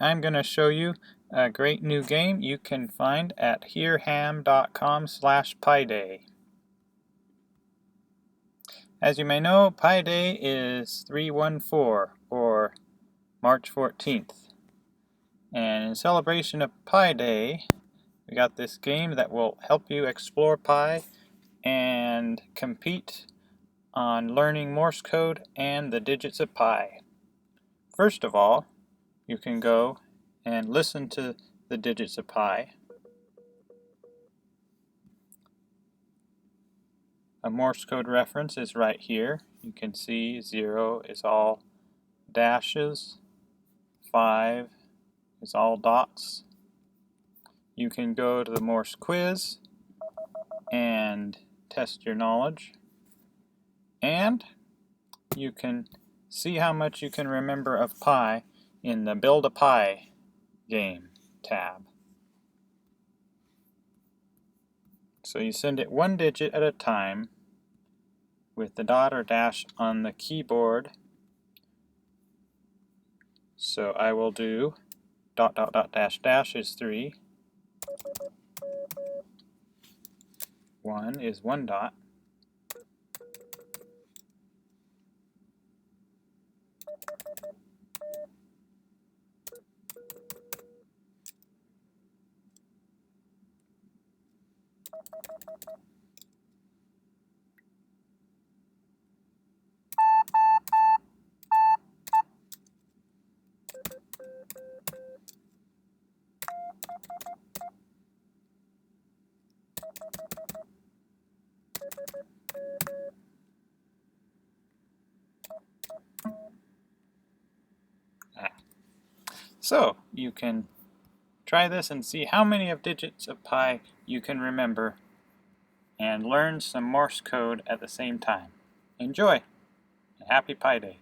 I'm going to show you a great new game you can find at hearham.com/Pi Day. As you may know, Pi Day is 314, or March 14th. And in celebration of Pi Day, we got this game that will help you explore Pi and compete on learning Morse code and the digits of Pi. First of all, you can go and listen to the digits of Pi. A Morse code reference is right here. You can see 0 is all dashes, 5 is all dots. You can go to the Morse quiz and test your knowledge. And you can see how much you can remember of Pi in the Build a Pi game tab. So you send it one digit at a time with the dot or dash on the keyboard. So I will do ... dash is 3. 1 is 1 dot. So you can try this and see how many of digits of Pi you can remember and learn some Morse code at the same time. Enjoy! Happy Pi Day!